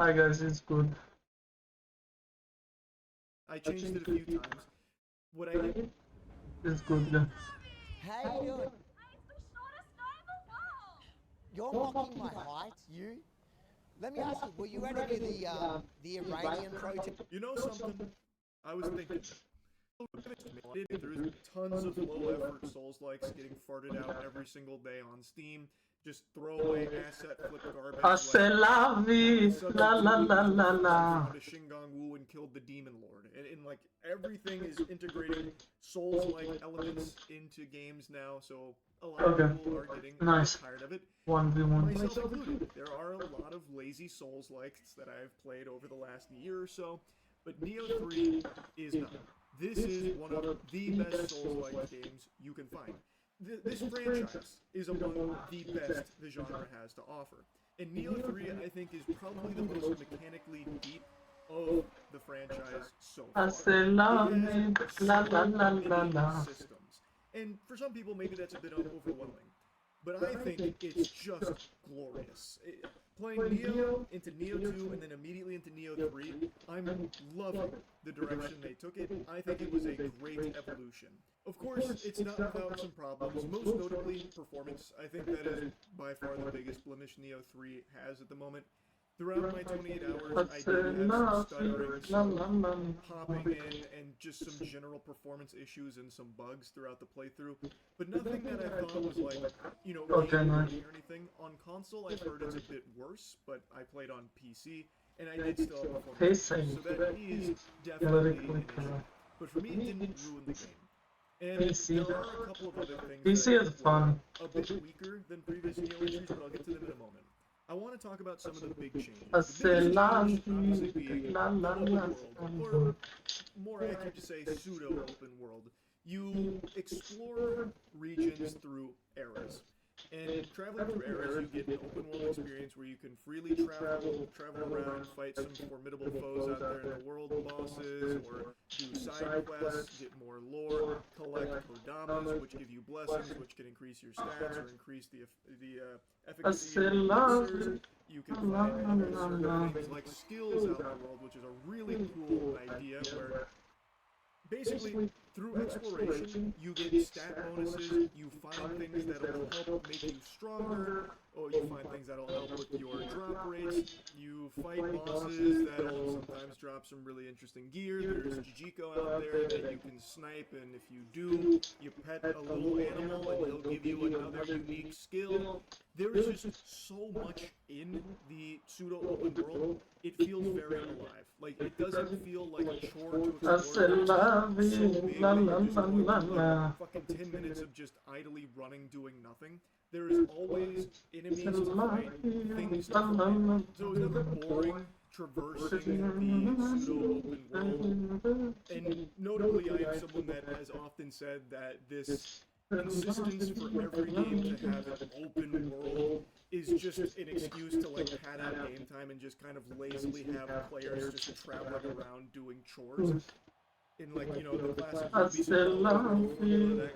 Hi guys, it's good. I changed it a few times. What I did? It's good, yeah. How you doing? You're mocking my height, you? Let me ask you, were you ready to do the Iranian protest? You know something? I was thinking. There's tons of low-effort Souls-likes getting farted out every single day on Steam. Just throwaway asset flip garbage. C'est la vie, la la la la la. To Shingon Wu and killed the Demon Lord, and like everything is integrating Souls-like elements into games now. So a lot of people are getting tired of it. 1v1. Myself included. There are a lot of lazy Souls-likes that I've played over the last year or so, but Nioh 3 is not. This is one of the best Souls-like games you can find. This franchise is among the best the genre has to offer. And Nioh 3, I think, is probably the most mechanically deep of the franchise so far. It has systems. And for some people, maybe that's a bit overwhelming. But I think it's just glorious. Playing Nioh into Nioh 2 and then immediately into Nioh 3, I'm loving the direction they took it. I think it was a great evolution. Of course, it's not without some problems, most notably performance. I think that is by far the biggest blemish Nioh 3 has at the moment. Throughout my 28 hours, I did have some stuttering, some popping in, and just some general performance issues and some bugs throughout the playthrough. But nothing that I thought was like, you know, or anything. On console, I've heard it's a bit worse, but I played on PC, and I did still have performance issues, so that is definitely an issue. But for me, it didn't ruin the game. And there are a couple of other things PC is fun. A bit weaker than previous Nioh issues, but I'll get to them in a moment. I want to talk about some of the big changes. The biggest change, obviously, being open world, or more accurate to say, pseudo-open world. You explore regions through eras. And traveling through eras, you get an open world experience where you can freely travel around, fight some formidable foes out there in the world, bosses, or do side quests, get more lore, collect kodamas, which give you blessings, which can increase your stats or increase the efficacy of your elixirs. You can find other certain things like skills out in the world, which is a really cool idea where basically, through exploration, you get stat bonuses, you find things that'll help make you stronger, or you find things that'll help with your drop rates, you fight bosses that'll sometimes drop some really interesting gear, there's Jijiko out there that you can snipe, and if you do, you pet a little animal and he'll give you another unique skill. There is just so much in the pseudo-open world, it feels very alive. Like, it doesn't feel like a chore to explore. It's so big that you just like fucking 10 minutes of just idly running, doing nothing. There is always enemies to fight, things to find. So it's never boring traversing the pseudo-open world. And notably, I am someone that has often said that this insistence for every game to have an open world is just an excuse to like pad out game time and just kind of lazily have players just traveling around doing chores. In like, you know, the classic Ubisoft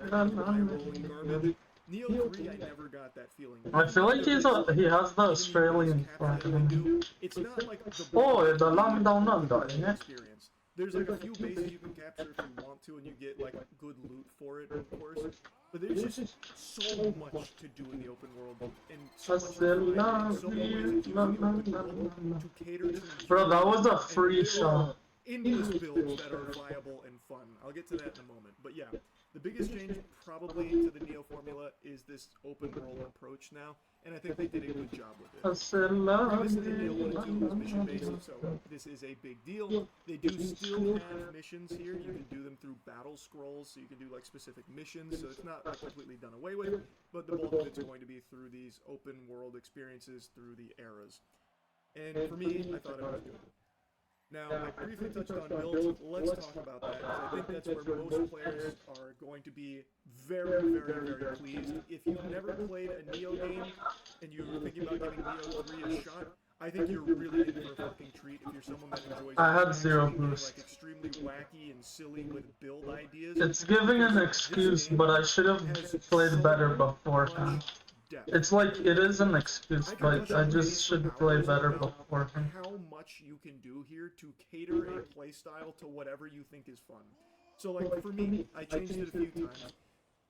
rolling garbage. Nioh 3, I never got that feeling. I feel like he has the Australian flag. It's not like the London under, experience. There's like a few bases you can capture if you want to, and you get like good loot for it, of course. But there's just so much to do in the open world, and so much so many ways to use the open world to cater to. Bro, that was a free shot. Endless builds that are viable and fun. I'll get to that in a moment. But yeah, the biggest change probably to the Nioh formula is this open world approach now, and I think they did a good job with it. Previously, Nioh 1 and 2 was mission based, so this is a big deal. They do still have missions here. You can do them through battle scrolls, so you can do like specific missions, so it's not like completely done away with, but the bulk of it's going to be through these open world experiences through the eras. And for me, I thought it was good. Now, I briefly touched on builds. Let's talk about that, because I think that's where most players are going to be very, very, very pleased. If you've never played a Nioh game, and you're thinking about giving Nioh 3 a shot, I think you're really in for a fucking treat if you're someone that enjoys I had zero boost. Like extremely wacky and silly with build ideas. It's giving an excuse, but I should have played better beforehand. depth. It's like it is an excuse, I could but touch I on just base should for play hours better about beforehand. how much you can do here to cater a playstyle to whatever you think is fun. So like for me, I changed it a few times.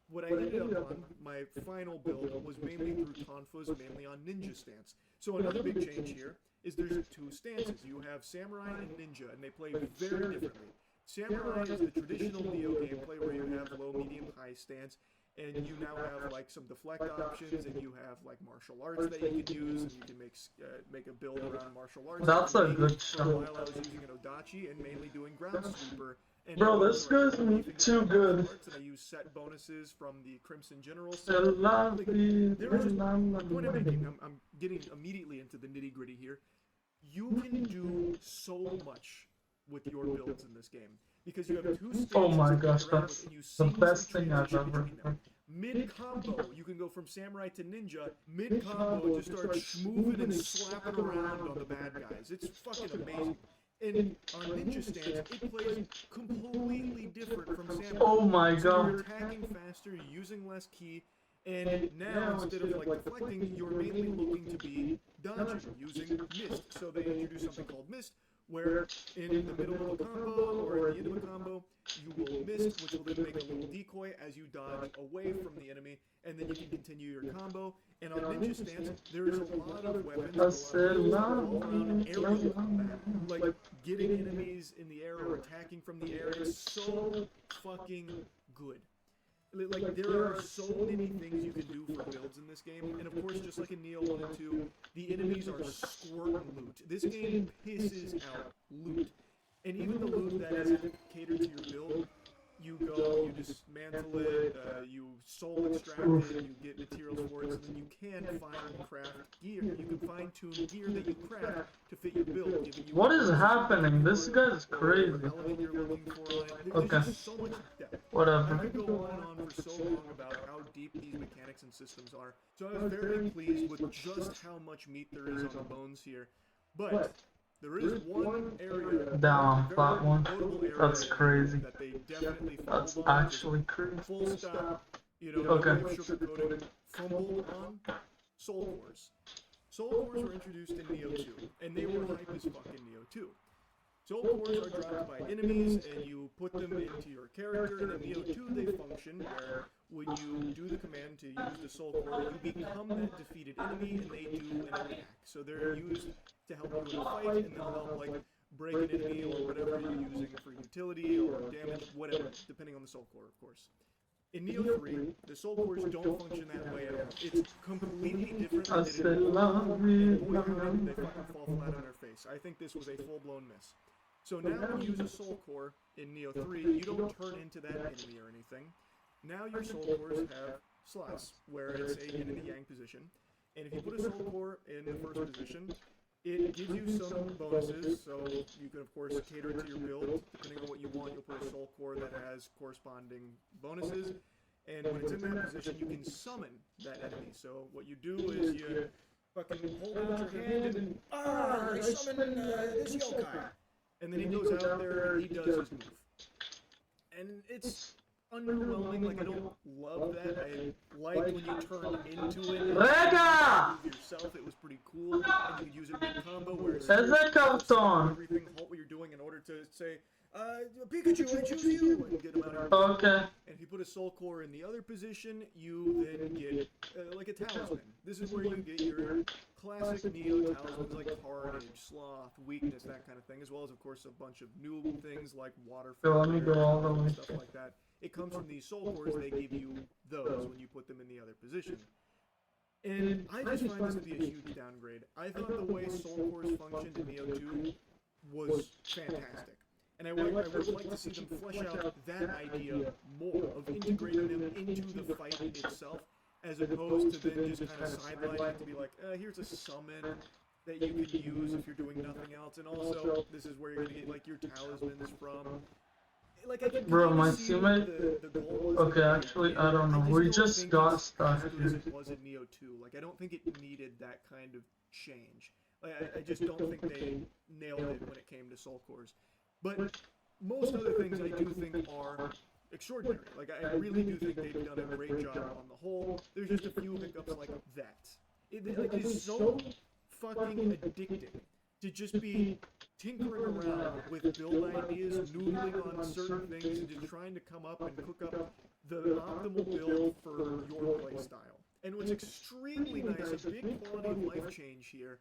What I ended up on, my final build, was mainly through Tonfas, mainly on Ninja stance. So another big change here is there's two stances. You have Samurai and Ninja, and they play very differently. Samurai is the traditional Neo gameplay where you have low, medium, high stance, and you now have like some deflect options, and you have like martial arts that you can use, and you can make a build around martial arts. That's a For me, good for a show. while I was using an Odachi and mainly doing ground sweeper. And Bro, this guy's too good. and I use set bonuses from the Crimson General set. C'est la vie, There is la la the point I'm la. making. I'm getting immediately into the nitty gritty here. You can do so much with your builds in this game because you have two stances Oh my to gosh, play around that's with, and you the seamlessly best thing I've transition ever between them. Mid combo, you can go from Samurai to Ninja. Mid combo, just start schmooving and slapping around on the bad guys. It's fucking amazing. And on Ninja stance, it plays completely different from Samurai. Oh my So god. you're attacking faster, you're using less ki, and now instead of like deflecting, you're mainly looking to be dodging, using Mist. So they introduce something called Mist, where in the middle of a combo or at the end of a combo, you will mist, which will then make a little decoy as you dodge away from the enemy, and then you can continue your combo. And on Ninja stance, there is a lot of weapons, a lot of all-around aerial combat, like getting enemies in the air or attacking from the air. It's so fucking good. Like, there are so many things you can do for builds in this game, and of course, just like in Neo 1 and 2, the enemies are squirt loot. This game pisses out loot. And even the loot that isn't catered to your build, you go, you dismantle it, you soul extract it, you get materials for it, so then you can craft gear. You can fine-tune gear that you craft to fit your build, giving you... What is happening? This guy's crazy. element you're looking for. There's Okay. just so much depth. I Whatever. could go on and on for so long about how deep these mechanics and systems are. So I was very pleased with just how much meat there is on the bones here. But there is one area, Down, flat one. notable area That's crazy. that they definitely That's fumbled on. actually crazy. Full stop. You know, Okay. no way of sugarcoating. Fumbled on Soul Cores. Soul Cores were introduced in Neo 2, and they were hype as fuck in Neo 2. Soul Cores are dropped by enemies, and you put them into your character, and in Neo 2 they function where when you do the command to use the Soul Core, you become that defeated enemy, and they do an attack. So they're used to help you in a fight, and they'll help, like, break an enemy or whatever you're using for utility or damage, whatever, depending on the Soul Core, of course. In Neo 3, the Soul Cores don't function that way at all. It's completely different I than said it is. love And me. boy, how did they fucking fall flat on their face. I think this was a full-blown miss. So now when you use a Soul Core in Neo 3, you don't turn into that enemy or anything. Now your Soul Cores have slots, where it's a yin and a yang position. And if you put a Soul Core in the first position, it gives you some bonuses, so you can of course cater it to your build. Depending on what you want, you'll put a Soul Core that has corresponding bonuses. And when it's in that position, you can summon that enemy. So what you do is you fucking hold out your hand and I summon this yokai. And then he goes out there and he does his move. And it's underwhelming, like I don't love that. I like when you turn into it and Vega! move yourself, it was pretty cool. And you could use it in combo where it's Ese cartón. everything, halt what you're doing in order to say, Pikachu, I choose you, and get him out of here. Okay. And if you put a Soul Core in the other position, you then get like a talisman. This is where you get your classic Neo talismans like Carnage, Sloth, Weakness, that kind of thing, as well as, of course, a bunch of new things like Water, So let me go all the way. stuff like that. It comes from these Soul Cores. They give you those when you put them in the other position. And I just find this to be a huge downgrade. I thought the way Soul Cores functioned in Neo 2 was fantastic. And I would like to see them flesh out that idea more, of integrating them into the fight itself, as opposed to then just kind of sidelining it to be like, here's a summon that you can use if you're doing nothing else, and also, this is where you're going to get, like, your talismans from. Like, I can Bro, kinda my see teammate- the goal was Okay, to- actually, I don't know. We don't just think got it's stuck as good as here. it was in Neo 2. Like, I don't think it needed that kind of change. Like, I just don't think they nailed it when it came to Soul Cores. But most other things I do think are extraordinary. Like, I really do think they've done a great job on the whole. There's just a few hiccups like that. It is so fucking addicting to just be tinkering around with build ideas, noodling on certain things, and just trying to come up and cook up the optimal build for your playstyle. And what's extremely nice, a big quality of life change here,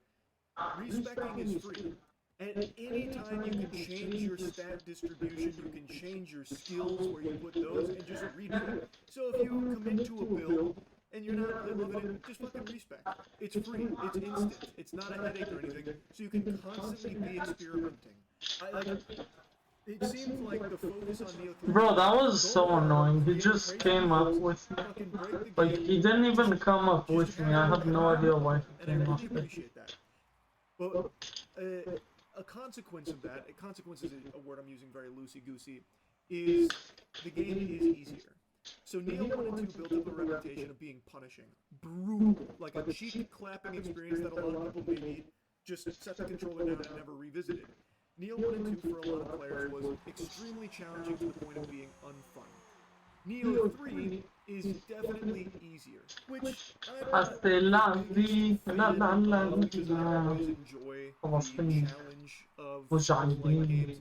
respecking is free. At any time you can change your stat distribution, you can change your skills where you put those, and just redo it. So if you commit to a build, and you're not really loving it, just fucking respect. It's free, it's instant, it's not a headache or anything, so you can constantly be experimenting. It seems like the focus on Neo 3... Bro, that was so annoying. He just came up with me. Like, he didn't even come up with me. I have no idea why he And I came really up with me. appreciate that. But a consequence of that, a consequence is a word I'm using very loosey-goosey, is the game is easier. So Neo 1 and 2 built up a reputation of being punishing, brutal, like a cheek-clapping experience that a lot of people maybe just set the controller down and never revisited. Neo 1 and 2 for a lot of players was extremely challenging to the point of being unfun. Neo 3 is definitely easier, which Hasta la vida, la la la la. because I always enjoy the challenge of Mujahideen. like games.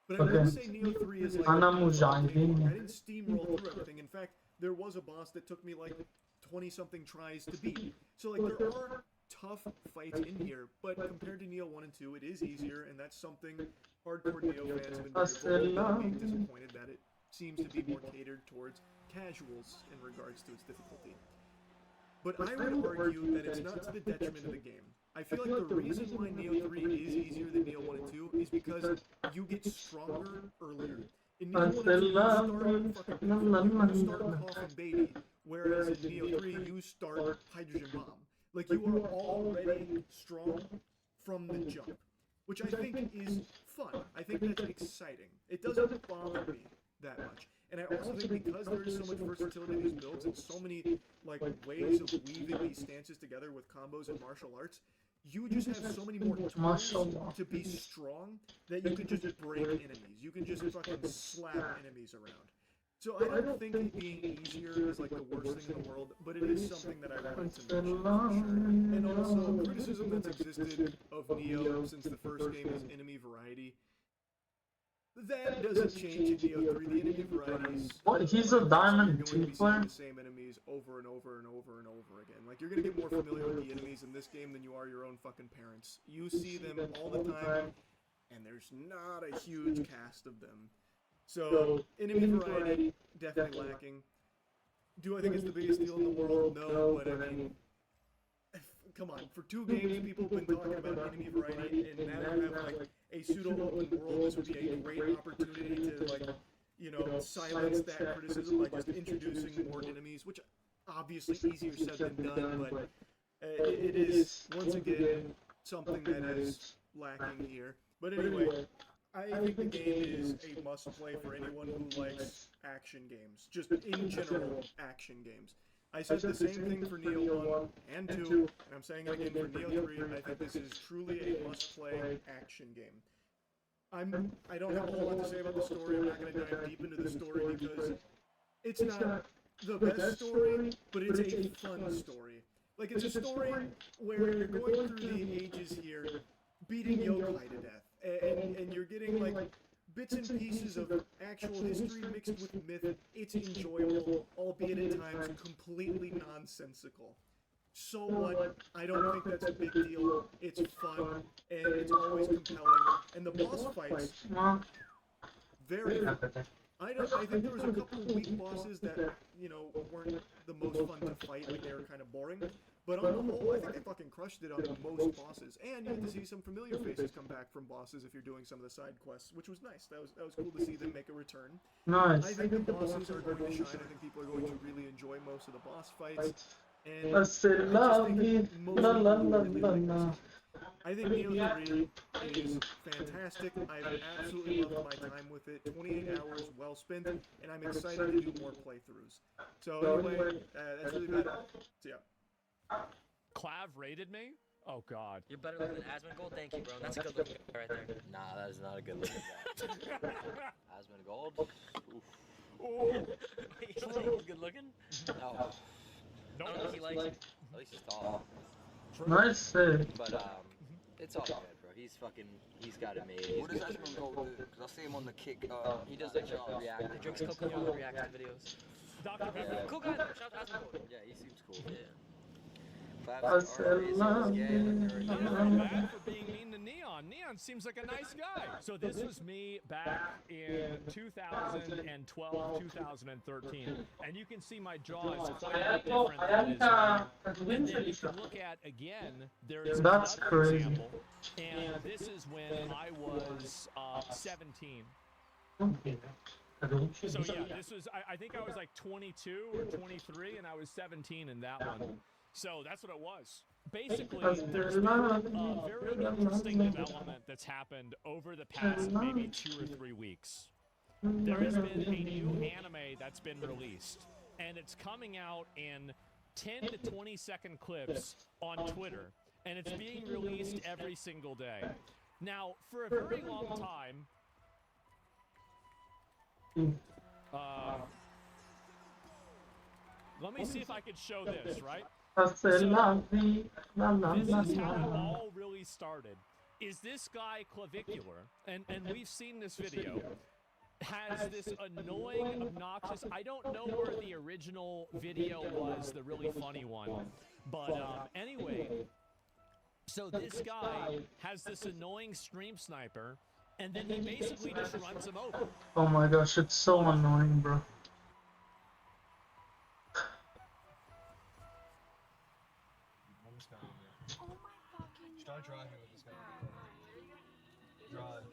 But I wouldn't say Neo 3 is like Ana I Mujahideen. didn't steamroll through everything. In fact, there was a boss that took me like 20-something tries to beat. So like there are tough fights in here, but compared to Neo 1 and 2, it is easier, and that's something hardcore Neo fans have been very vocal about, being disappointed that it seems to be more catered towards casuals in regards to its difficulty. But I would argue that it's not to the detriment of the game. I feel like the reason why Neo 3 is easier than Neo 1 and 2 is because you get stronger earlier. In Neo 1 and 2, you start Coffin Baby, whereas in Neo 3, you start Hydrogen Bomb. Like, you are already strong from the jump, which I think is fun. I think that's exciting. It doesn't bother me that much. And I also think because there is so much versatility in these builds and so many like ways of weaving these stances together with combos and martial arts, you just have so many more tools to be strong that you can just break enemies. You can just fucking slap enemies around. So I don't think it being easier is like the worst thing in the world, but it is something that I wanted to mention for sure. And also, criticism that's existed of Neo since the first game is enemy variety. That doesn't change in Neo 3. The enemy varieties... What? He's a Diamond 2 You're going to be player? seeing the same enemies over and over and over and over again. Like, you're going to get more familiar with the enemies in this game than you are your own fucking parents. You see them all the time, and there's not a huge cast of them. So, enemy variety, definitely lacking. Do I think it's the biggest deal in the world? No, but I mean... Come on, for 2 games, people have been talking about enemy variety, and now you have, like, a pseudo-open world. This would be a great opportunity to, like, you know, silence that criticism by just introducing more enemies, which obviously easier said than done, but it is, once again, something that is lacking here. But anyway, I think the game is a must-play for anyone who likes action games, just in general action games. I said the same thing for Neo 1 and 2, and I'm saying it again for Neo 3. I think this is truly a must-play action game. I don't have a whole lot to say about the story. I'm not going to dive deep into the story because it's not the best story, but it's a fun story. Like, it's a story where you're going through the ages here, beating yokai to death, and you're getting, like, bits and pieces of actual history mixed with myth. It's enjoyable, albeit at times completely nonsensical. So what? I don't think that's a big deal. It's fun, and it's always compelling. And the boss fights, very fun. I think there was a couple of weak bosses that, you know, weren't the most fun to fight, like they were kind of boring. But on the whole, I think they fucking crushed it on most bosses. And you get to see some familiar faces come back from bosses if you're doing some of the side quests, which was nice. That was cool to see them make a return. Nice. I think the bosses are going to shine. I think people are going to really enjoy most of the boss fights. And I said, love me, la la la la la. I think Neo 3 is fantastic. I've absolutely loved my time with it. 28 hours well spent, and I'm excited to do more playthroughs. So anyway, that's really about it. So yeah. Clav rated me? Oh god. You're better looking than Asmongold? Thank you, bro. That's a good looking guy right there. Nah, that is not a good looking guy. Asmongold? Oof. Oh, He's good looking. No, I don't know if he likes it. at least he's tall. Nice save. But it's all good, bro. He's got it made. What does Asmongold do? Because I see him on the kick. He does like react. He drinks Coca-Cola reaction videos. Dr. Pepper. Cool guy though. Shout out to Asmongold. Yeah, he seems cool. Yeah. I said love Bad you. for being mean to Neon. Neon seems like a nice guy. So this was me back in 2012, 2013, and you can see my jaw is quite a bit different than it is now. And then you can look at again. There is That's another crazy. example, and this is when I was 17. So yeah, this was I think I was like 22 or 23, and I was 17 in that one. So that's what it was. Basically, there's been a very interesting development that's happened over the past maybe 2 or 3 weeks. There has been a new anime that's been released, and it's coming out in 10 to 20 second clips on Twitter, and it's being released every single day. Now, for a very long time, let me see if I could show this, right? I said love you. La la This la is how it la. all really started. Is this guy Clavicular, and we've seen this video, has this annoying, obnoxious, I don't know where the original video was, the really funny one, but anyway, so this guy has this annoying stream sniper, and then he basically just runs him over. Oh my gosh, it's so annoying, bro. Start driving with this guy. Drive.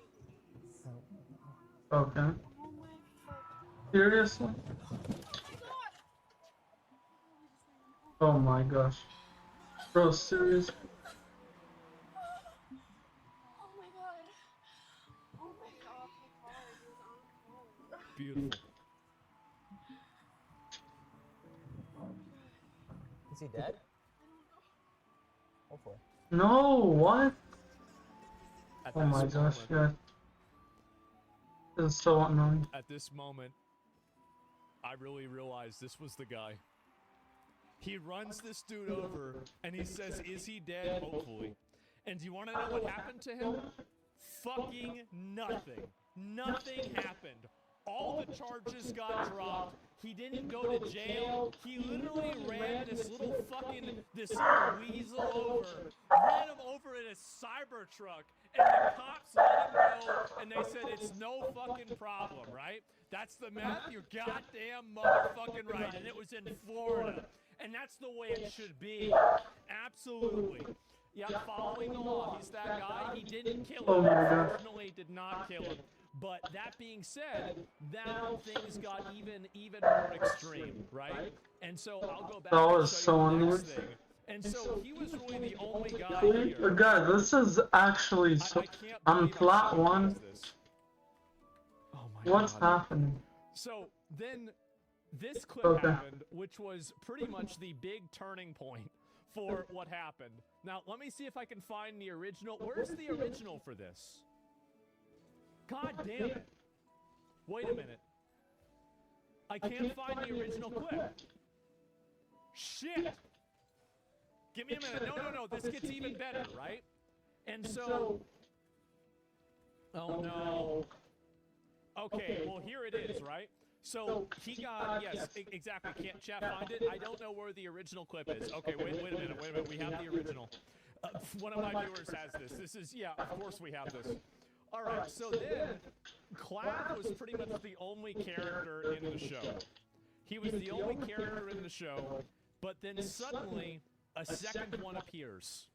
Okay. Seriously? Oh my gosh. Bro, seriously? Oh my god. Oh my god. Beautiful. Is he dead? Hopefully. No, what? At Oh this my gosh, moment- yeah. This is so annoying. At this moment, I really realized this was the guy. He runs this dude over, and he says, "Is he dead?" Hopefully. And do you want to know what happened to him? Fucking nothing. Nothing happened. All the charges got dropped. He didn't go to jail. He literally ran this little weasel over, ran him over in a cyber truck, and the cops let him go, and they said it's no fucking problem, right? That's the meth? You're goddamn motherfucking right, and it was in Florida, and that's the way it should be. Absolutely. Yeah, following the law. He's that guy. He didn't kill him. Oh my God. Unfortunately, did not kill him. But that being said, now things got even more extreme, right? And so I'll go back That and was show so you the next annoying. thing. And so he was really the only guy here. Guys, this is actually I so. can't I'm believe flat showing you one. guys this. Oh my What's God. happening? So then this clip Okay. happened, which was pretty much the big turning point for what happened. Now, let me see if I can find the original. Where's the original for this? God damn it. Wait a minute. I can't find the original clip. Shit. Give me a minute. No. This gets even better, right? And so... Oh, no. Okay, well, here it is, right? So he got, yes, exactly. Can't chat find it? I don't know where the original clip is. Okay, wait a minute. We have the original. One of my viewers has this. This is, yeah, of course we have this. All right, so then Clav was pretty much the only character in the show. He was the only character in the show, but then suddenly a second one appears.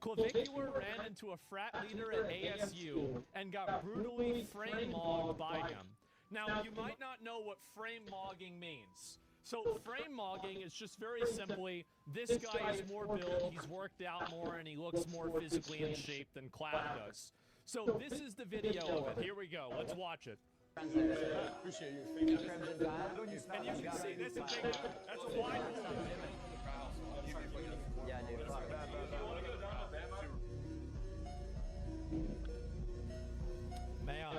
Clavicular ran into a frat leader at ASU and got brutally frame-mogged by him. Now, you might not know what frame-mogging means. So frame-mogging is just very simply, this guy is more built, he's worked out more, and he looks more physically in shape than Clav does. So this is the video of it. Here we go. Let's watch it. Appreciate you. And you can see this is big. That's a wide one. Yeah, dude. Man.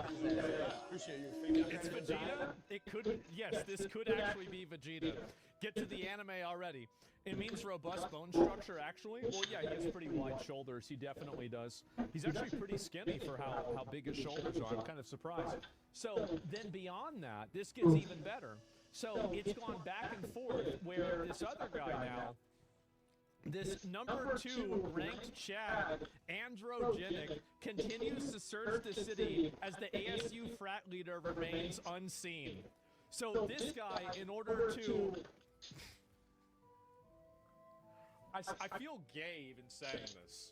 Appreciate appreciate you. It's Vegeta. It could, yes, this could actually be Vegeta. Get to the anime already. It means robust bone structure, actually. Well, yeah, he has pretty wide shoulders. He definitely does. He's actually pretty skinny for how big his shoulders are. I'm kind of surprised. So then beyond that, this gets even better. So it's gone back and forth where this other guy now, this number 2 ranked Chad, Androgenic, continues to search the city as the ASU frat leader remains unseen. So this guy, in order to... I feel gay even saying this.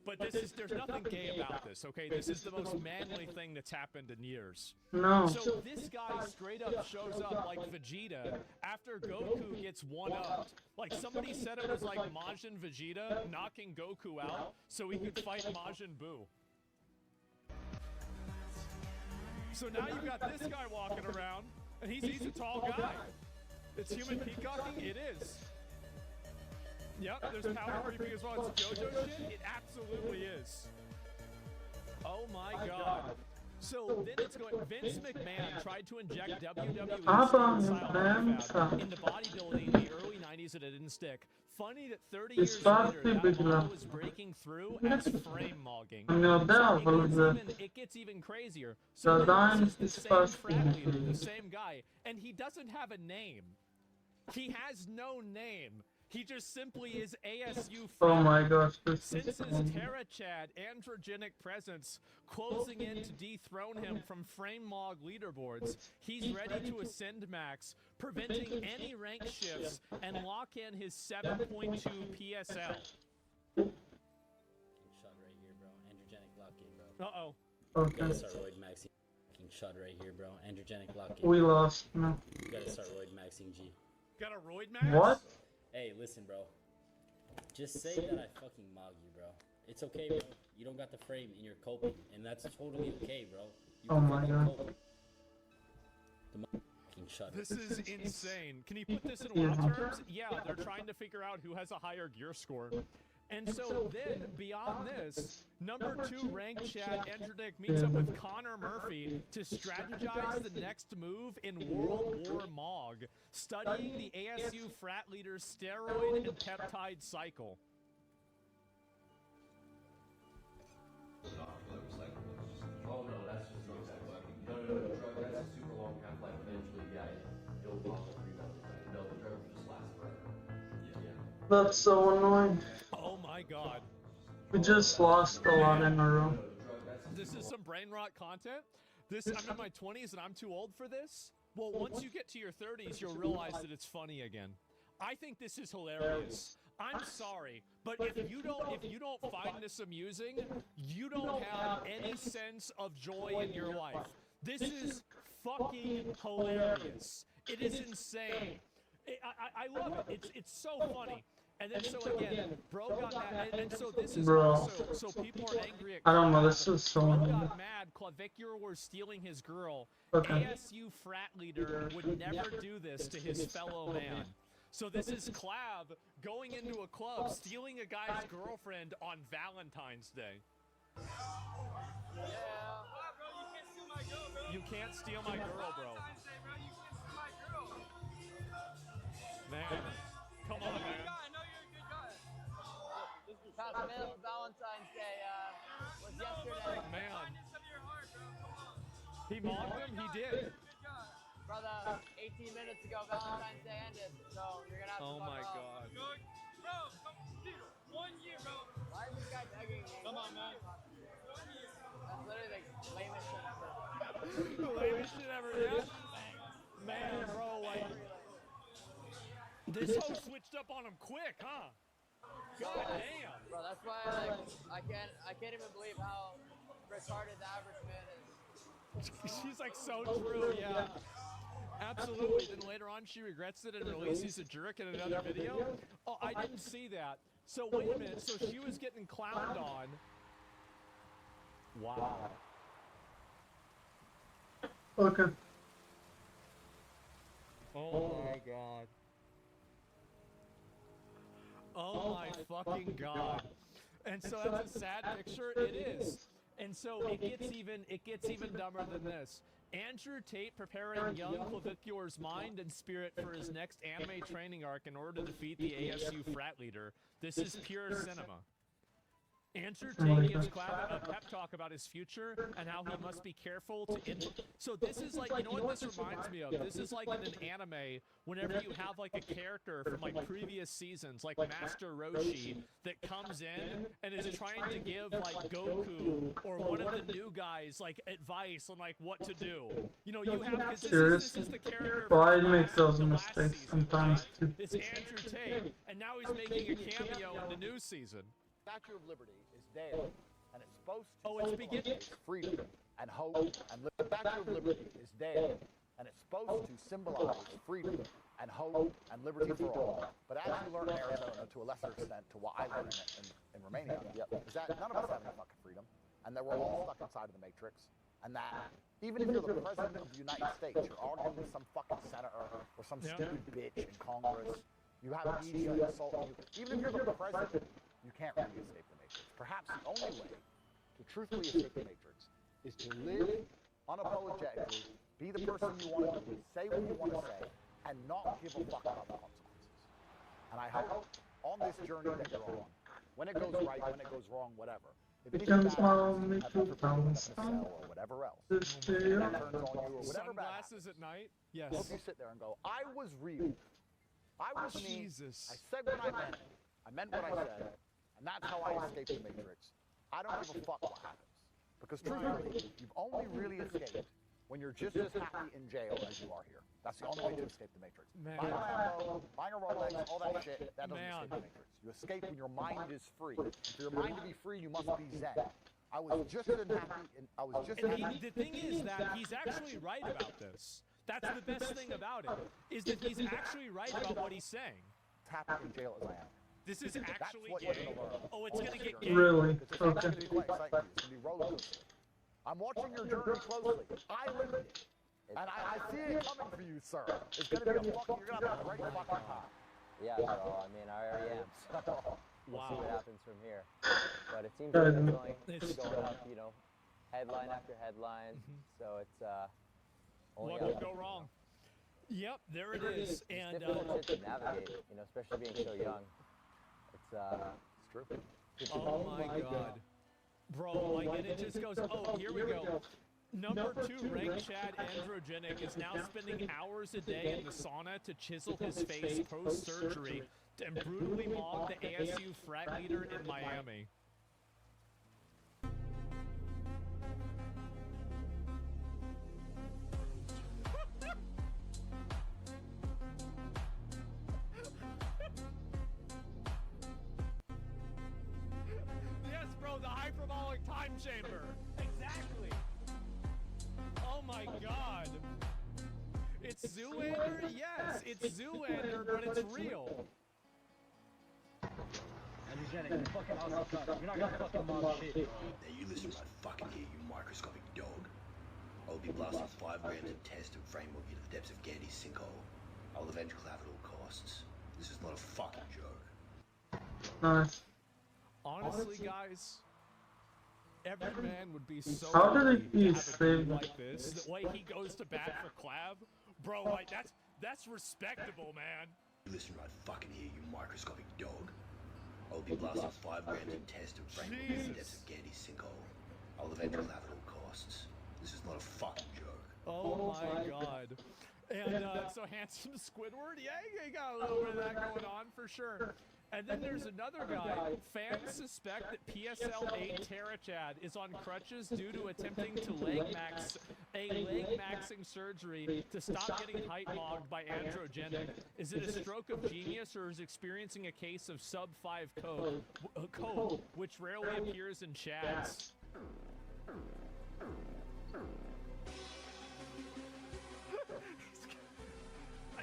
But there's nothing gay about this, okay? This is the most manly thing that's happened in years. No. So this guy straight up shows up like Vegeta after Goku gets one-upped. Like somebody said it was like Majin Vegeta knocking Goku out so he could fight Majin Buu. So now you've got this guy walking around, and he's a tall guy. It's human peacocking? It is. Yep, there's power creeping as well. It's JoJo shit? It absolutely is. Oh my god. So then it's going. Vince McMahon tried to inject WWE style into bodybuilding in the early 90s and it didn't stick. Funny that 30 years later, that model was breaking through as frame mogging. So it gets even crazier. So this is the same frat leader, the same guy, and he doesn't have a name. He has no name. He just simply is ASU frat. Oh my gosh. Since his Terra Chad androgenic presence closing in to dethrone him from frame mog leaderboards, he's ready to ascend max, preventing any rank shifts, and lock in his 7.2 PSL. Shot right here, bro. Androgenic lock in, bro. Uh-oh. Okay. Gotta start roid maxing. Shot right here, bro. Androgenic lock in. We lost. No. You gotta start roid maxing, G. Got a roid max? What? Hey, listen, bro. Just say that I fucking mog you, bro. It's okay, bro. You don't got the frame and you're coping, and that's totally okay, bro. You Oh my god. cope. The fucking shut. This is insane. Can you put this in WoW terms? Yeah, they're trying to figure out who has a higher gear score. And so then, beyond this, number 2 ranked Chad Andronic meets up with Connor Murphy to strategize the next move in World War Mog, studying the ASU frat leader's steroid and peptide cycle. Oh no, that's just drug cycle. No, drug, that's a super long half-life. Eventually, yeah, it'll pop up rebound. No, the drug will just last forever. Yeah. That's so annoying. Oh my god. We just lost a lot in a row. This is some brain rot content. I'm in my 20s and I'm too old for this. Well, once you get to your 30s, you'll realize that it's funny again. I think this is hilarious. I'm sorry, but if you don't find this amusing, you don't have any sense of joy in your life. This is fucking hilarious. It is insane. I love it. It's so funny. And then so again, bro got mad, and so this is also, so people are angry at I don't know, this is so bro annoying. got mad, Clavicure was stealing his girl. Okay. ASU frat leader would never do this to his fellow man. So this is Clav going into a club, stealing a guy's girlfriend on Valentine's Day. You can't steal my girl, bro. Man, come on, man. Valentine's Day was yesterday. Man. He mocked him? He did. Brother, 18 minutes ago, Valentine's Day ended, so you're gonna have to Oh my fuck god. Bro, 1 year, bro. Why is this guy begging me? Come on, man. That's literally the lamest shit ever. Lamest shit ever, yeah? Man, bro, like... This hoe switched up on him quick, huh? God damn. Bro, that's why I can't even believe how retarded the average man is. She's like so true, yeah. Absolutely. Then later on she regrets it and releases a jerk in another video. Oh, I didn't see that. So wait a minute, so she was getting clowned on. Wow. Okay. Oh my god. Oh my fucking god. And so that's a sad picture. It is. And so it gets even dumber than this. Andrew Tate preparing young Clavicular's mind and spirit for his next anime training arc in order to defeat the ASU frat leader. This is pure cinema. Andrew Tate gives Clav a pep talk about his future and how he must be careful to So this is like, you know what this reminds me of? This is like in an anime, whenever you have like a character from like previous seasons, like Master Roshi, that comes in and is trying to give like Goku or one of the new guys like advice on like what to do. You know, you have, because this is the character Well, I from make those the last mistakes season, sometimes too. It's Andrew Tate, and now he's making a cameo in the new season. Statue of Liberty is there, and it's supposed to symbolize freedom and hope, and the Statue of Liberty is there, and it's supposed to symbolize freedom and hope and liberty for all. But as you learn in Arizona, to a lesser extent to what I learned in Romania, is that none of us have any fucking freedom, and that we're all stuck inside of the Matrix, and that even if you're the president of the United States, you're arguing with some fucking senator or some stupid bitch in Congress, you have media assaulting you, even if you're the president, you can't really escape the Matrix. Perhaps the only way to truthfully escape the Matrix is to live unapologetically, be the person you want to be, say what you want to say, and not give a fuck about the consequences. And I hope on this journey that you're on, when it goes right, when it goes wrong, whatever, if it Can is smile bad, me have to never been bounce in a cell or whatever else, this and day. that turns on you or whatever bad Sunglasses at night? Yes. I hope you sit there and go, I was real. I was me. Jesus. I said what I meant. I meant what I said. And that's how I escaped the Matrix. I don't give a fuck what happens. Because truthfully, you've only really escaped when you're just as happy in jail as you are here. That's the only way to escape the Matrix. Man. Buying a Lambo, buying a Rolex, all that shit, that doesn't Man. escape the Matrix. You escape when your mind is free. For your mind to be free, you must be zen. I was just as happy, and I was just as And happy. the thing is that he's actually right about this. That's the best thing about it, is that he's actually right about what he's saying. Happy in jail as I am. This is actually what you're gay. gonna learn. Oh, it's gonna get gay. Really? It's actually Okay. gonna be quite exciting for you. It's gonna be roller coaster. I'm watching your journey closely. I lived it. And I see it coming for you, sir. It's gonna be a fucking, you're gonna have a great fucking time. Yeah, bro. I mean, I already am. So we'll see what Wow. happens from here. But it seems like It's- it's going up, you know, headline after headline. So it's only What could go wrong? Yep, there it is. It's And difficult shit to navigate, you know, especially being so young. It's true. oh my god. Bro, like, and it just goes, oh, here we go. Number 2 ranked Chad Androgenic is now spending hours a day in the sauna to chisel his face post-surgery and brutally mock the ASU frat leader in Miami. Yes, bro, the hyperbolic time chamber. Exactly. Oh my god. It's Zoolander? Yes, it's Zoolander, but it's real. You're not gonna fucking mob shit. Now you listen right fucking here, you microscopic dog. I'll be blasting 5 grams of test and framework into the depths of Gandy's sinkhole. I'll avenge Clav at all costs. This is not a fucking joke. Nice. Honestly, guys, every man would be so How did lucky he to have a dude save like this. The way he goes to bat for Clav, bro, like that's respectable, man. You listen right fucking here, you microscopic dog. I'll be blasting 5 grams of test and framework into the depths of Gandy's sinkhole. I'll avenge Clav at all costs. This is not a fucking joke. Oh my god. And so Handsome Squidward, yeah, you got a little bit of that going on for sure. And then there's another guy. Fans suspect that PSL-8 Terrachad is on crutches due to attempting to leg maxing surgery to stop getting height mogged by Androgenic. Is it a stroke of genius or is experiencing a case of sub-5 code, which rarely appears in chads?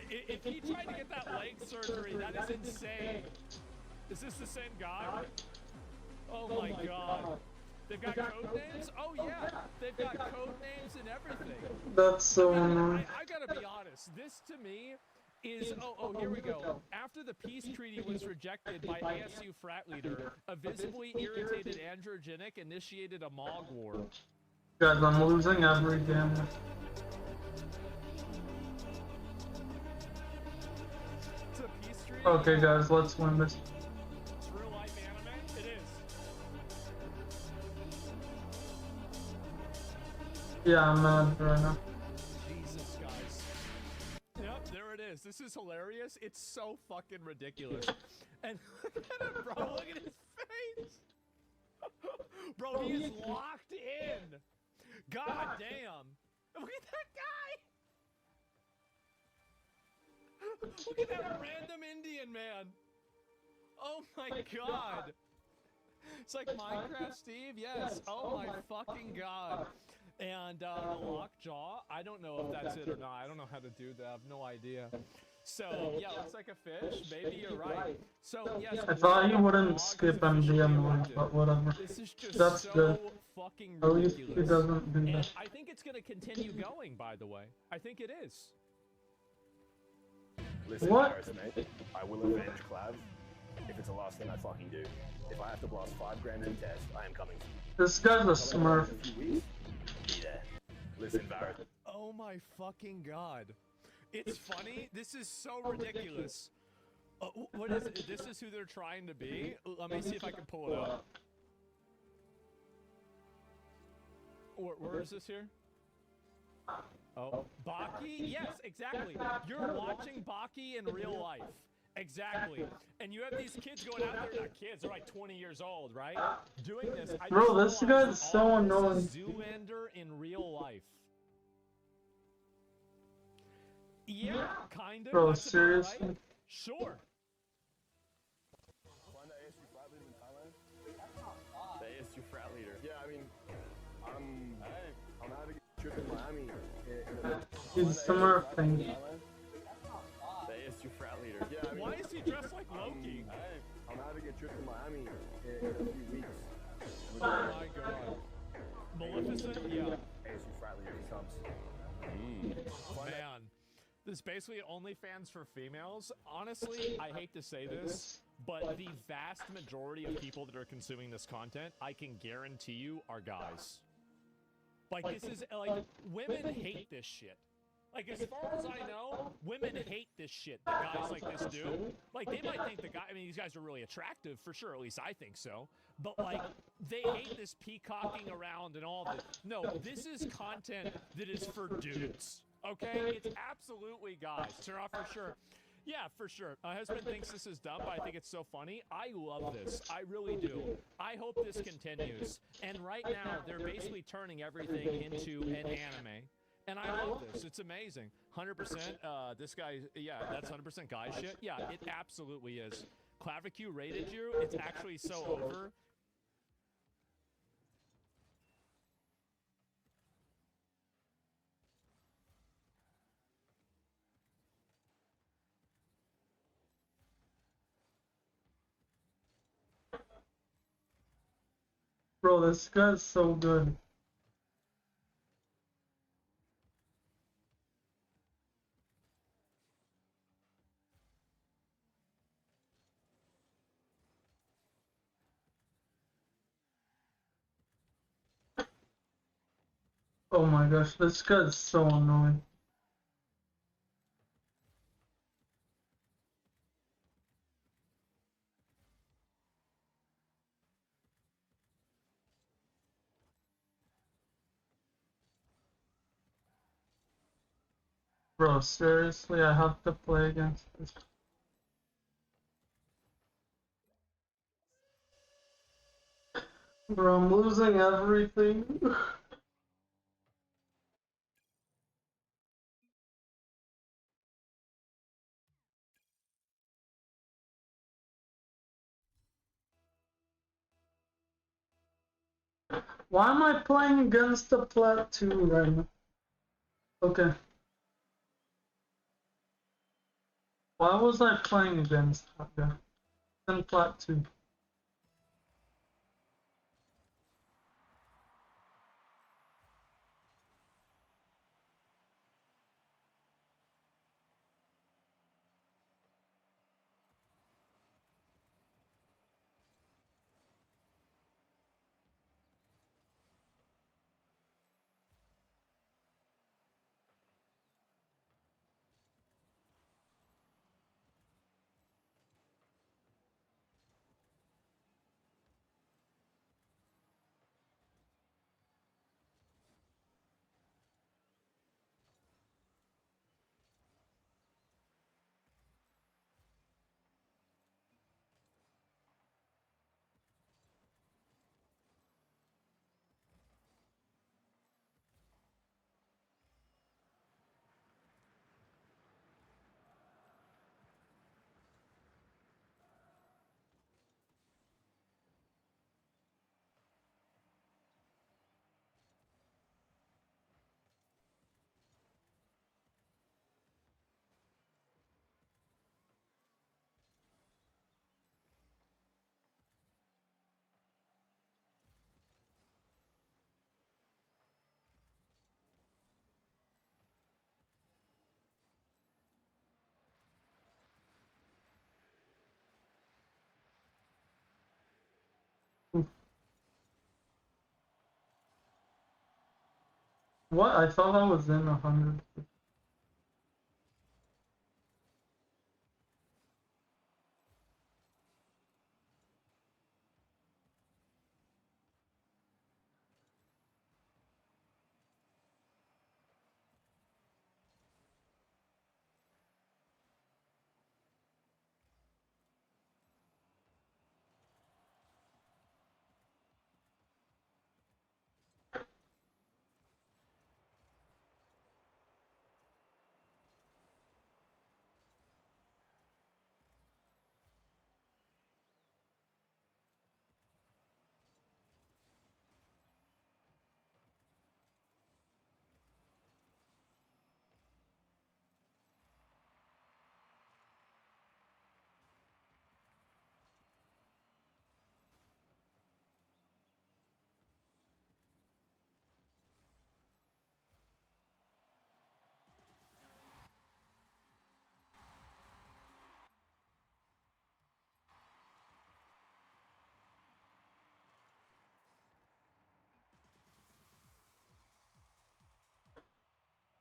If he tried to get that leg surgery, that is insane. Is this the same guy? Oh my god. They've got code names? Oh yeah, they've got code names and everything. That's so annoying. I gotta be honest, this to me is, here we go. After the peace treaty was rejected by ASU frat leader, a visibly irritated Androgenic initiated a Mog war. Guys, I'm losing every game. It's a peace treaty. Okay, guys, let's win this. It's real life anime. It is. Yeah, I'm mad right now. Jesus, guys. Yep, there it is. This is hilarious. It's so fucking ridiculous. And look at him, bro. Look at his face. Bro, he is locked in. God damn. Look at that guy. Look at that random Indian man. Oh my god. It's like Minecraft Steve, yes. Oh my fucking god. And lockjaw, I don't know if that's it or not. I don't know how to do that. I have no idea. So, yeah, looks like a fish. Maybe you're right. So, yes. I thought you wouldn't skip MDM, but whatever. This is just That's so good. fucking At least ridiculous. he doesn't do And that. I think it's going to continue going, by the way. I think it is. Listen, What? Harris, mate, I will avenge Clav if it's the last thing I fucking do. If I have to blast 5 grand in test, I am coming. This guy's a smurf. Be there. Listen, Varys. Oh my fucking god. It's funny. This is so ridiculous. What is it? This is who they're trying to be? Let me see if I can pull it up. Where is this here? Oh, Baki? Yes, exactly. You're watching Baki in real life. Exactly. And you have these kids going out there, not kids, they're like 20 years old, right? Doing this. I Bro, just this realized guy's so all annoying. this is Zoolander in real life. Yeah, kind of. Bro, that's about seriously? right. Sure. Find the ASU frat leader in Thailand? The ASU frat leader. Yeah, I mean, I'm having a trip in Miami. He's smurfing. The ASU frat leader. Yeah, I mean, Why is he dressed like Loki? I'm having a trip to Miami in a few weeks. Oh my god. Maleficent? Yeah. ASU frat leader, he comes. Man. This is basically OnlyFans for females. Honestly, I hate to say this, but the vast majority of people that are consuming this content, I can guarantee you, are guys. Like, this is, like, women hate this shit. Like, as far as I know, women hate this shit that guys like this do. Like, they might think the guy, I mean, these guys are really attractive, for sure, at least I think so. But, like, they hate this peacocking around and all this. No, this is content that is for dudes. Okay? It's absolutely guys. Turn off for sure. Yeah, for sure. My husband thinks this is dumb, but I think it's so funny. I love this. I really do. I hope this continues. And right now, they're basically turning everything into an anime. And I love this. It's amazing. 100%. This guy, yeah, that's 100% guy shit. Yeah, it absolutely is. Clavicue rated you. It's actually so over. Bro, this guy's so good. Oh my gosh, this guy's so annoying. Bro, seriously, I have to play against this. Bro, I'm losing everything. Why am I playing against the Plat 2 right now? Okay. Why was I playing against that guy? In Plat 2. What? I thought I was in 100.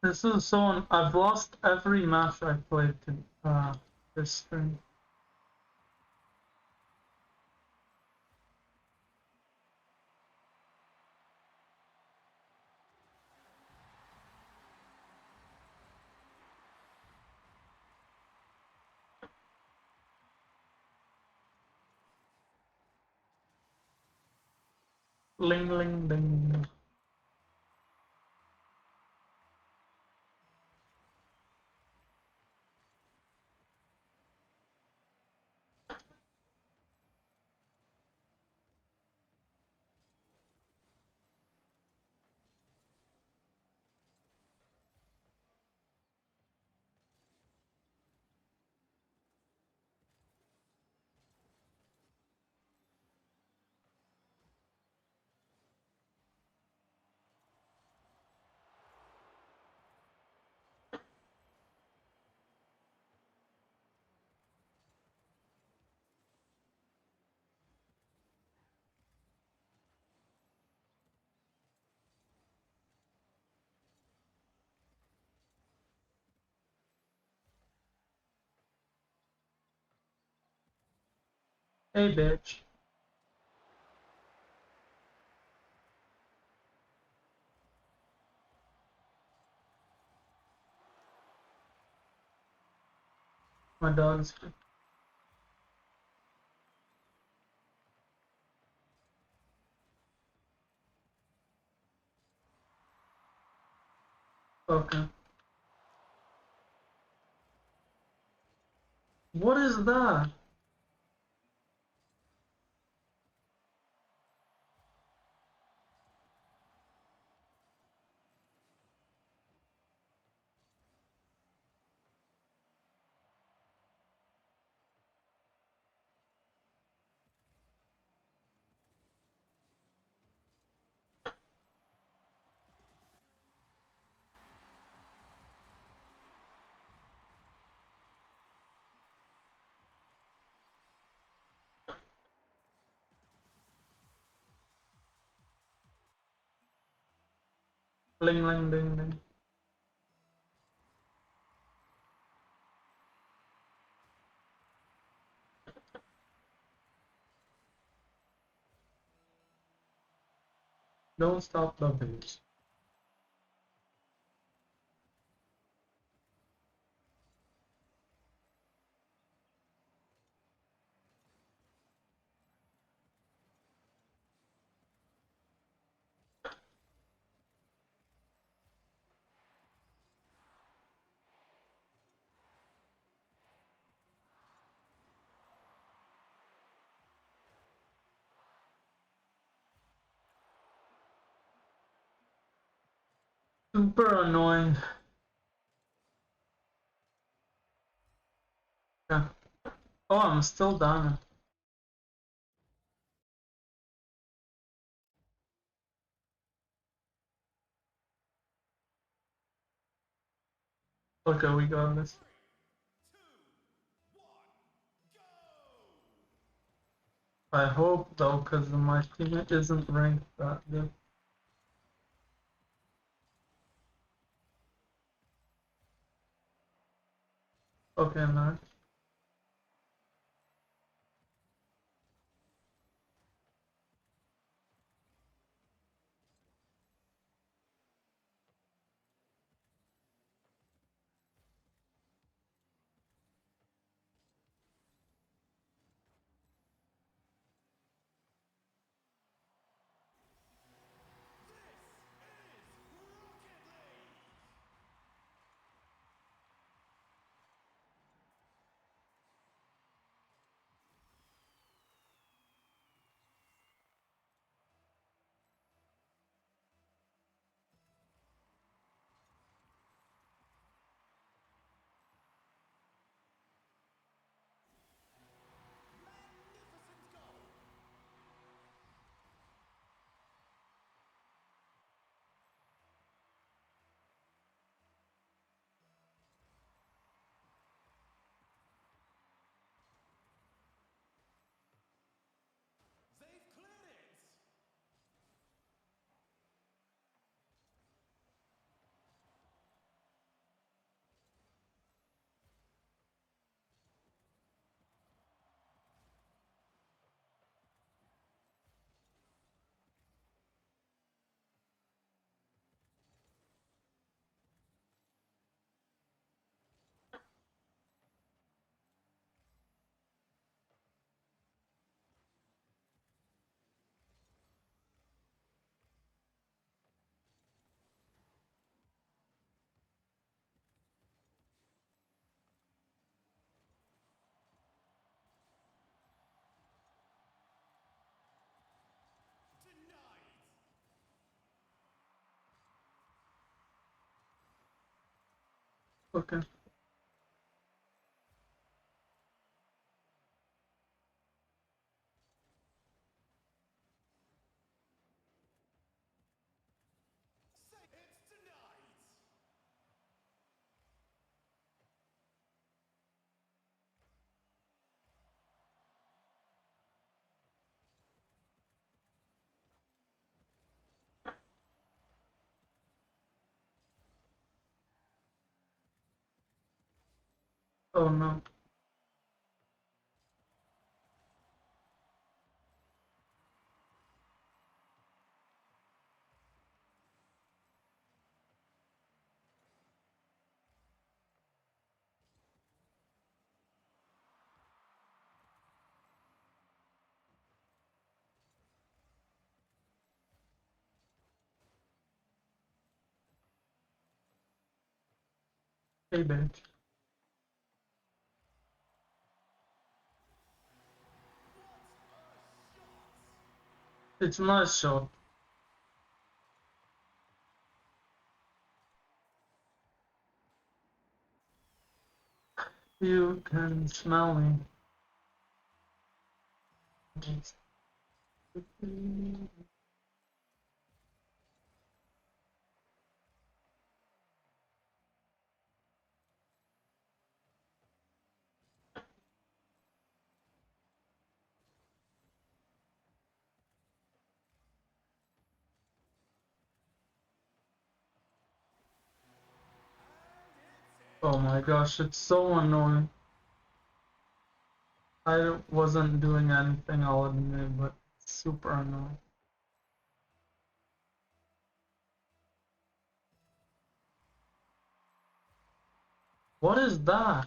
This is so. I've lost every match I played to this stream. Ling ling ding. Hey, bitch. My dog's. Okay. What is that? Ling ling ding ding. Don't stop the bitch. Super annoying. Yeah. Oh, I'm still down. Okay, we got this. I hope though, because my team isn't ranked that good. Okay, nice. Okay. Oh no. Hey, bitch. It's not short. You can smell me. Oh my gosh, it's so annoying. I wasn't doing anything, I'll admit, but it's super annoying. What is that?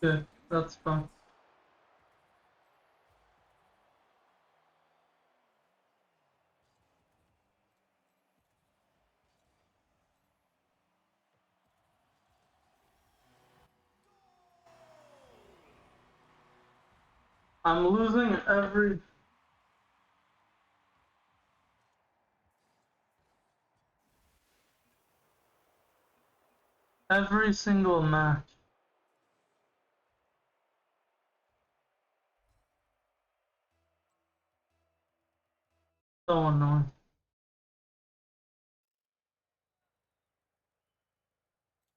Yeah, that's fine. I'm losing every single match. So annoying.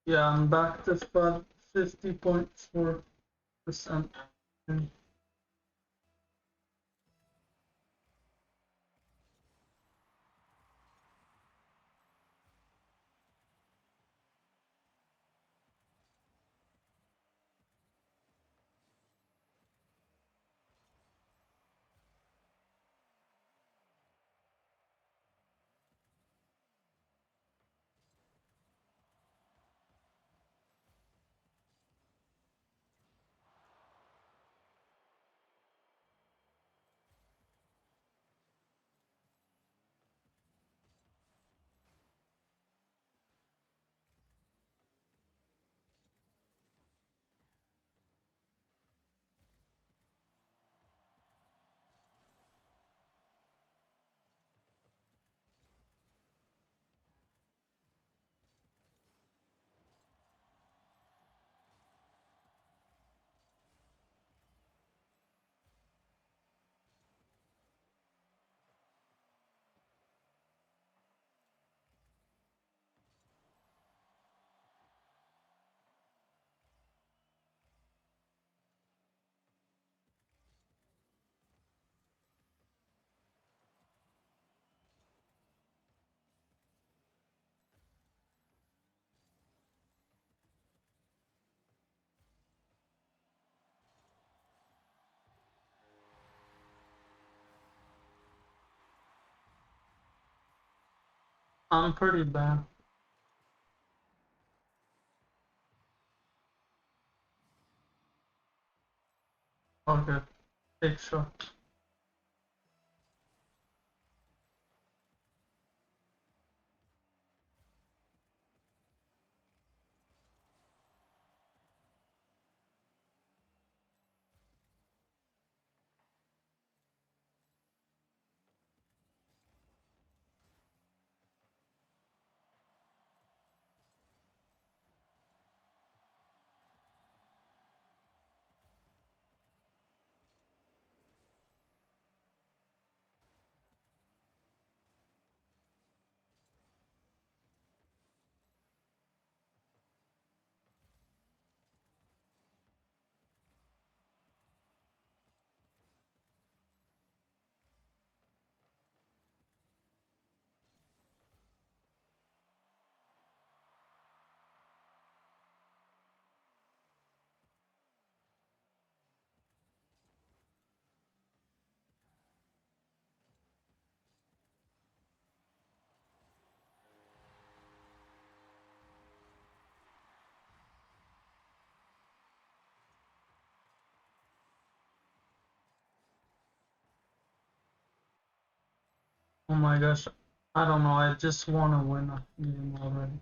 Yeah, I'm back to spot 50.4%. I'm pretty bad. Okay, take shot. Oh my gosh, I don't know, I just want to win a game already.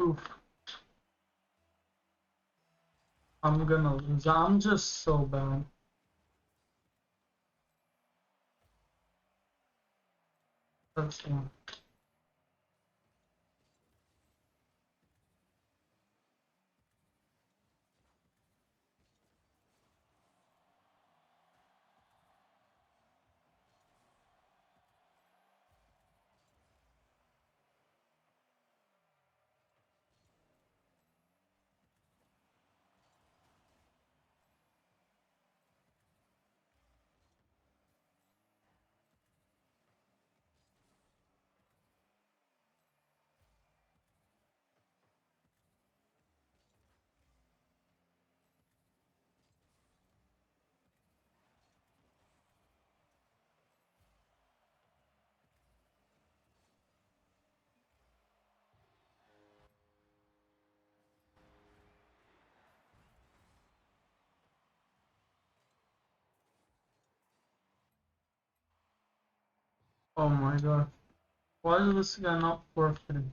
Oof. I'm gonna lose. I'm just so bad. That's one. Oh my god. Why is this guy not forfeiting?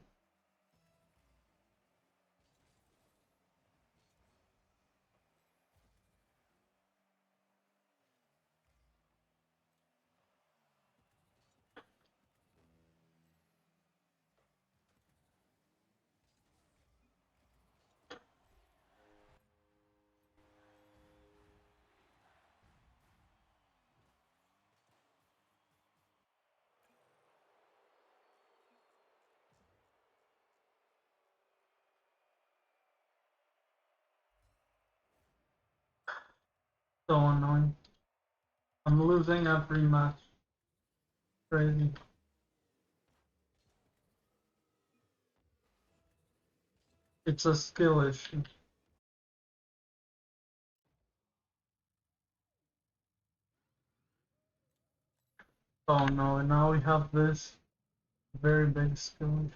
So annoying. I'm losing every match. Crazy. It's a skill issue. Oh no, and now we have this very big skill issue.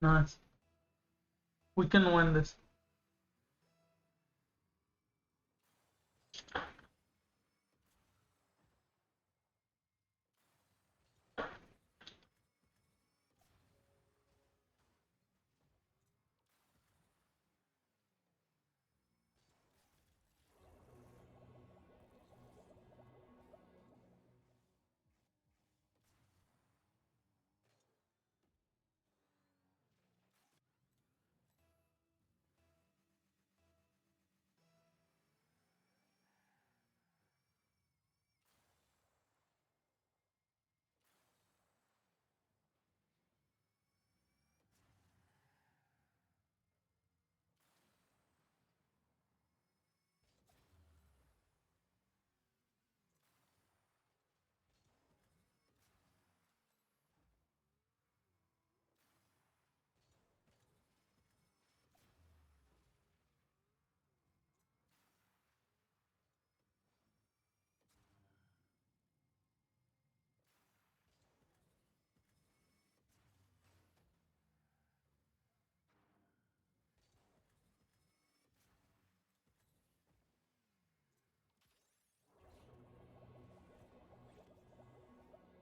Nice. We can win this.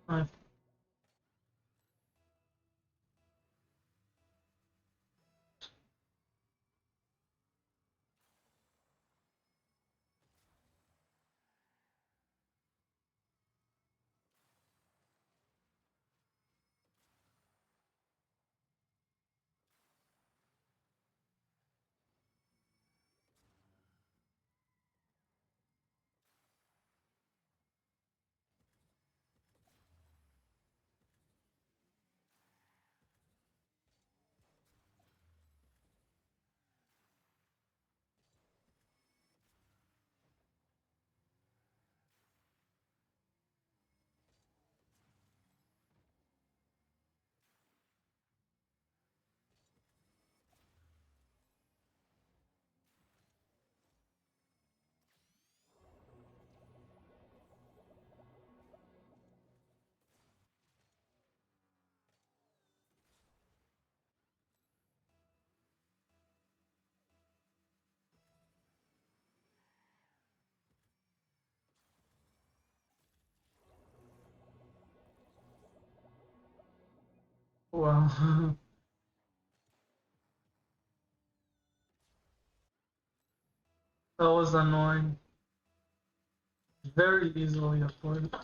Nice. Wow. That was annoying. Very easily avoided.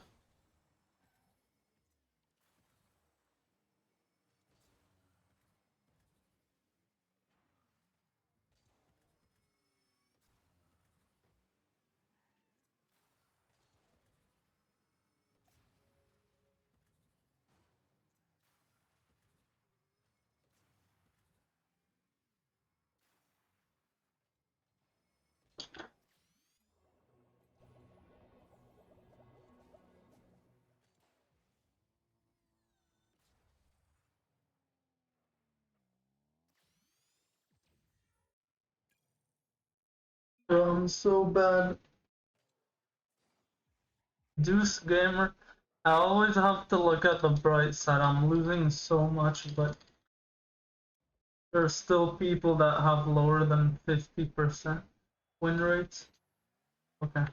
Bro, I'm so bad. Deuce Gamer. I always have to look at the bright side. I'm losing so much, but there's still people that have lower than 50% win rates. Okay.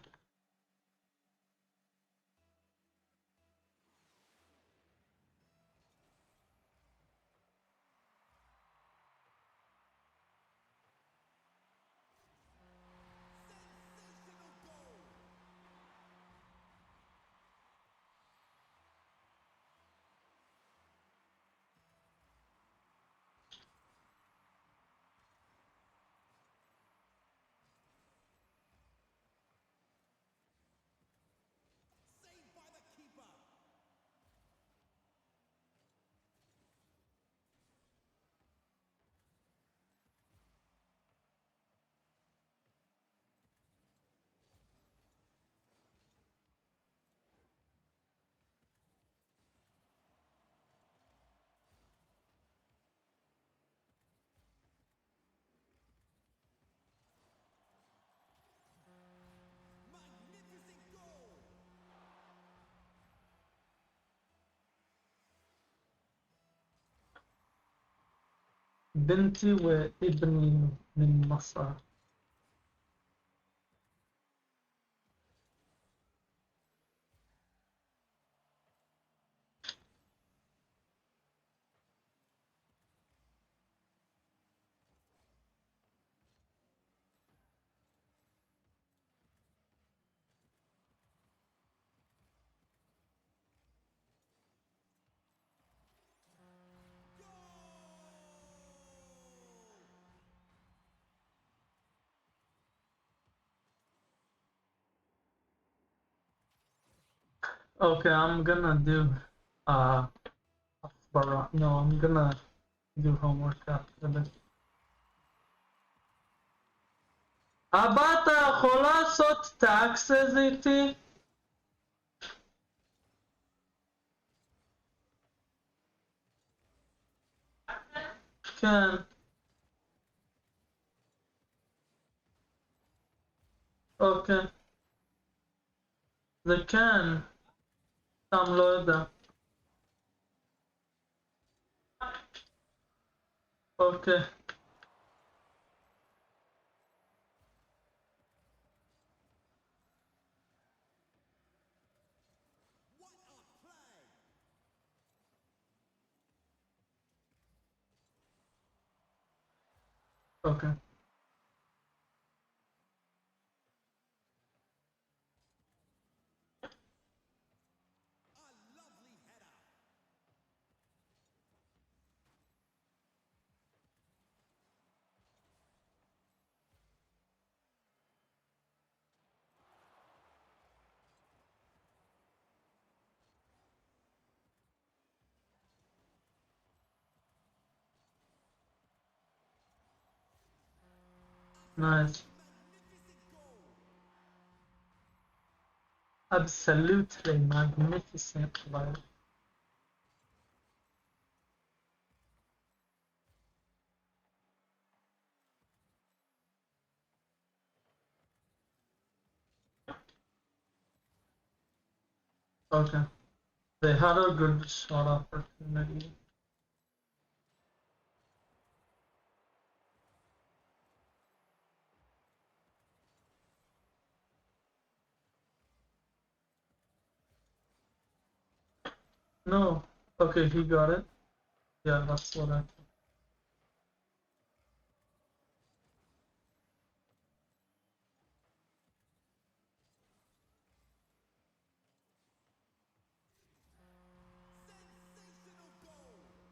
بنتي وابني من مصر. Okay, I'm gonna do no, I'm gonna do homework after this. אבא, אתה יכול לעשות taxes איתי? כן. אוקיי. זה כן. סתם לא יודע. אוקיי. אוקיי. Nice. Absolutely magnificent, life. Okay. They had a good shot opportunity. No. Okay, he got it. Yeah, that's what I thought.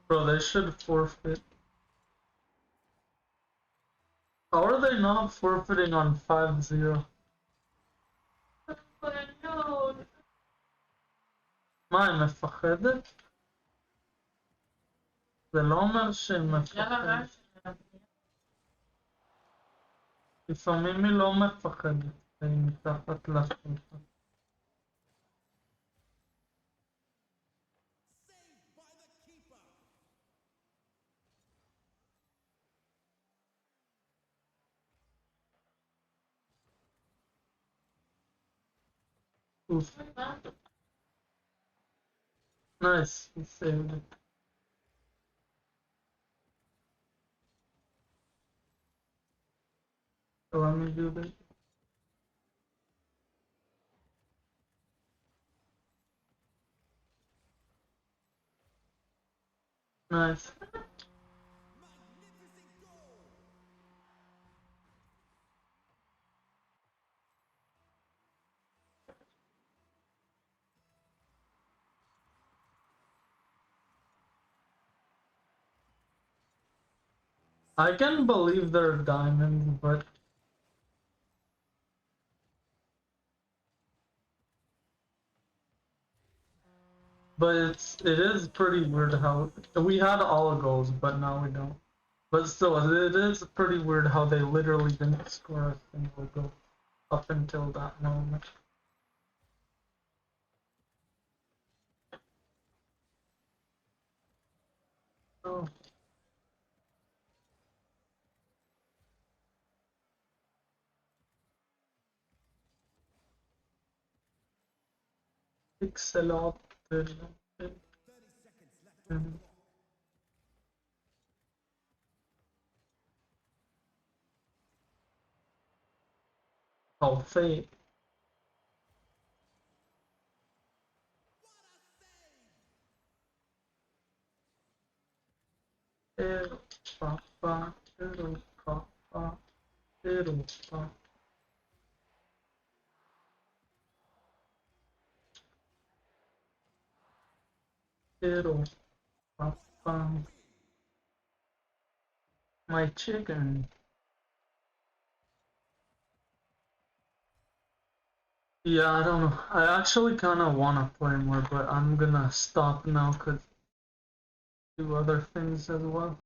Bro, they should forfeit. How are they not forfeiting on 5-0? מה, היא מפחדת? זה לא אומר שהיא מפחדת. לפעמים היא לא מפחדת, היא מתחת לשולחן. Oof. Nice, he saved it. So let me do this. Nice. I can believe they're diamonds, but it is pretty weird how we had all goals, but now we don't. But still, it is pretty weird how they literally didn't score a single goal up until that moment. Oh. Pixelot. Oh, fate. It'll papa, it'll papa, it'll papa. It'll papa. My chicken. Yeah, I don't know. I actually kind of want to play more, but I'm gonna stop now because do other things as well.